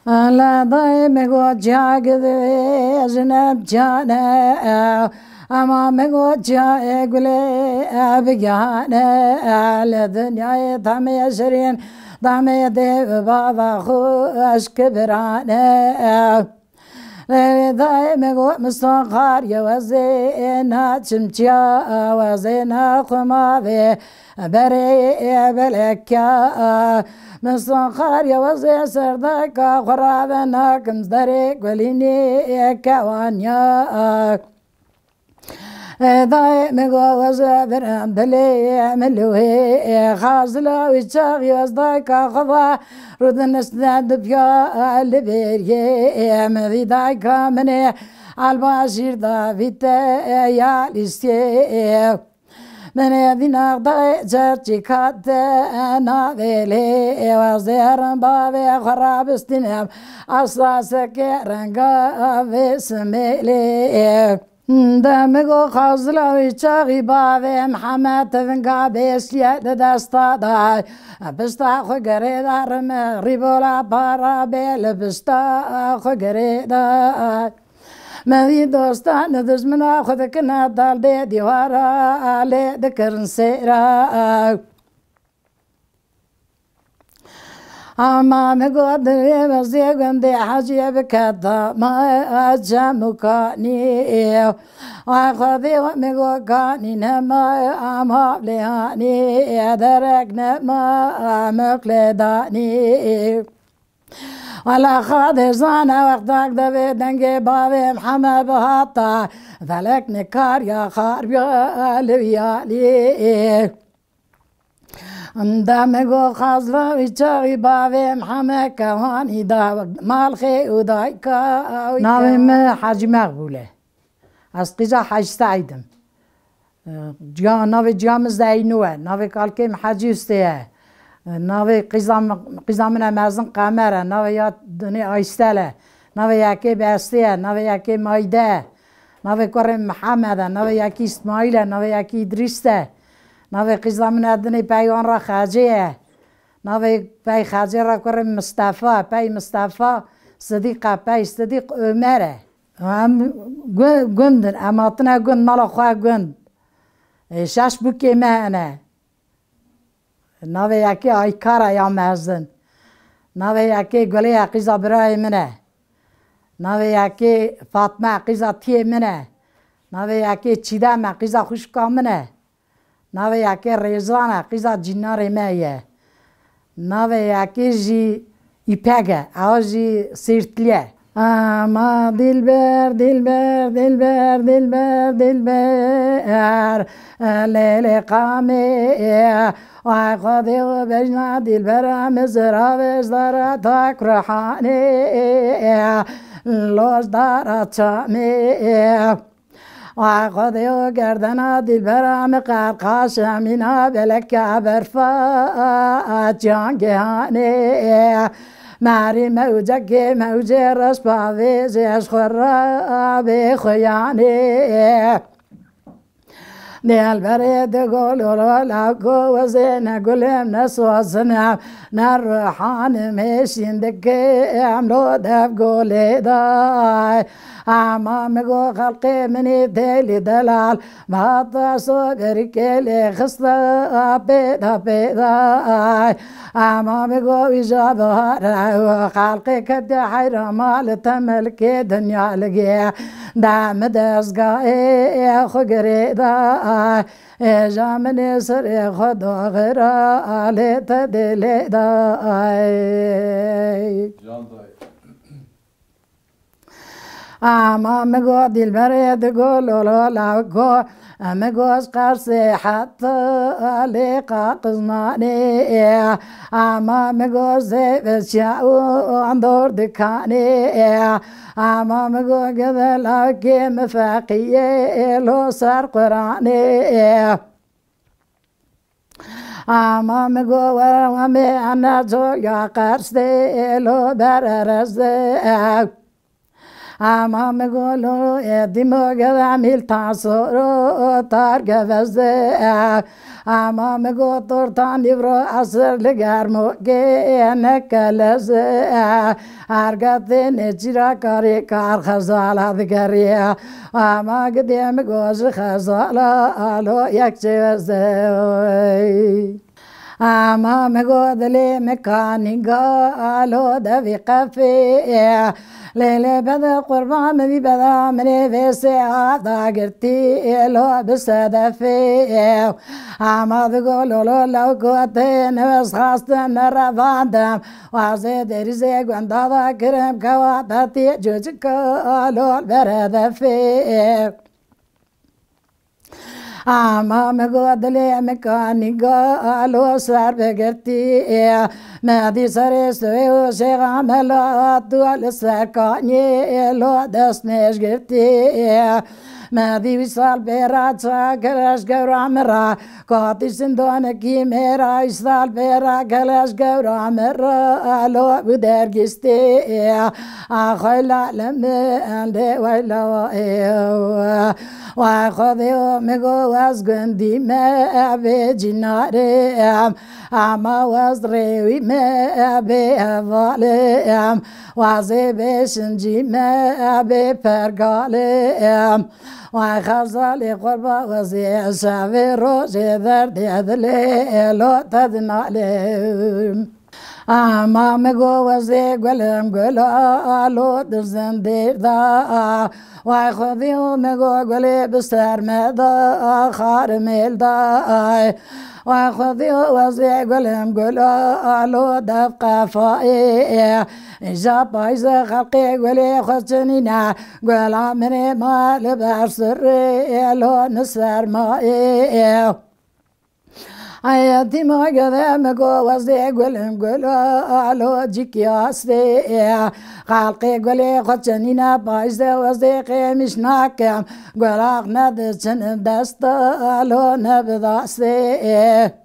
لا دايم قد جاقذ جنب جانا أما مقود جاي قولي بقانا لدنيا طعمي شرين طعمي ديب بابا خوش كبرانا دايم قد مستنخار يوزينا تشمتيا وزينا خمابي بري بلكا مستنخار يوزي سردك خرابنا كمزدري قوليني كوانيا دايم قوز برام بلي ملوي خازلا ويشاغي وزدايك خضا رود نستند بيا البيري مذي دايك مني الباشير دافيت يا ليستي من يدينا ضاي جرتي كات نافيلي وزير بابي خراب استنام أصلا سكرنقا في سميلي دمگو خازلاوی چاقی باوی محمد تفنگا بیسلیه دستا دای بستا خو گره دارم ریبولا پارا بیل بستا خو گره دای مدی دوستان دزمنا خود کنا دال دی دیوارا آلی دکرن سیرا أما مقود بزيقن دي حاجي بكتا ما أجمكاني وأخذي ومقود كاني نما أما بلياني درك نما مقلداني ولا خاضر زانا وقتك دبي دنجي بابي محمد بهاتا ذلك نكار يا خارب يا ليالي دمگو خازلا ویچاقی باوی محمد کوانی دا مالخی و دایکا ناویم حاجی مقبوله از قیزا حاج سعیدم ناوی جامز داینوه ناوی کالکیم حاجی استیه ناوی قیزا من مرزن قمره ناوی یاد دنی آیستله ناوی یکی بستیه ناوی یکی مایده ناوی کرم محمده ناوی یکی اسماعیله ناوی یکی ادریسته ناوی قیزا من ادنی پیان را خاجیه ناوی پی خاجی را کرم مصطفی پی مصطفی صدیقه پی صدیق عمره هم گندن اما تنه گند مالا خواه گند شش بوکی مهنه ناوی یکی آیکاره یا مرزن ناوی یکی گلی قیزا برای منه ناوی یکی فاطمه قیزا تیه منه ناوی یکی چیدم قیزا خوشکا منه ناوی یکی ریزانه قیزا جنار مایه ناوی یکی جی ایپگه او جی سیرتلیه اما دلبر دلبر دلبر دلبر دلبر لیل قامی و خودی و بجنا دلبر مزرا وزدار تاک روحانی لوز دار چامی و خودی و گردنا دلبرم قرقاش امینا بلکه برفا جانگهانی ماری موجه که موجه رس باویزش خرابی خویانی دلبری دگل لگو و زین گلم نسوزنم نروحان میشین دکیم لو دف گلی دای اما مگو خلقی منی دیلی دلال ماتا صبر کلی خستا پیدا پیدای اما مگو ویجا بهاره و خلقی کدی حیرمال تملکی دنیا لگی دام دستگاهی خوگری دای جامنی سر خود غیره آلیت دلی دای اما مگو دلبر دگو لولو لگو مگو از قرص حتی لیقا قزنانی اما مگو زیب شاو اندور دکانی اما مگو قبل که مفاقیه لو سر قرانی اما مگو ورمی انا جو یا قرص لو بررزده اما مگولو دیمو گذامیل تاسورو تارگ وزده اما مگو تورتانی برو اصر لگرمو گه نکلزه هرگت نجرا کاری کار خزالا دگری اما گدیم گوش خزالا آلو یک چوزده اما مگو دلی مکانیگا آلو دوی قفی لیلی بده قربان مدی بده منی ویسی آدا گرتی لو بسدفی اما دگو لولو لو کوتی نوز خواستم نرواندم وازی دریزی گوندادا کرم کواتاتی جوجکا لول بردفی اما مگو دلی مکانیگا آلو سر بگرتی مدی سر سوی و شیغام لات دول سرکانی لو دست نش گرتی مدی ویسال بیرا چاکرش گورام را کاتی سندانکی میرا ویسال بیرا کلش گورام را لو بدرگستی آخوی لعلم انده ویلو و خودیو مگو از گندی ما به جنارم اما از روی ما به حوالم و از بشنجی ما به پرگالم و خزال قربا و شب روز درد دلو تدنالم اما مگو وزی گلم گلالو در زندیر دا وای خودیو مگو گلی بستر مدا خار میل دا وای خودیو وزی گلم گلالو دف قفایی جا پایز خلقی گلی خوشنینا گلا منی مال برسر لو نسر مایی آیتی مگه مگو وزی گلم گلالو جیکیاستی خلقی گلی خوشنینا پایز وزی قیمش ناکم گلاق ند چن دست لو نبداستی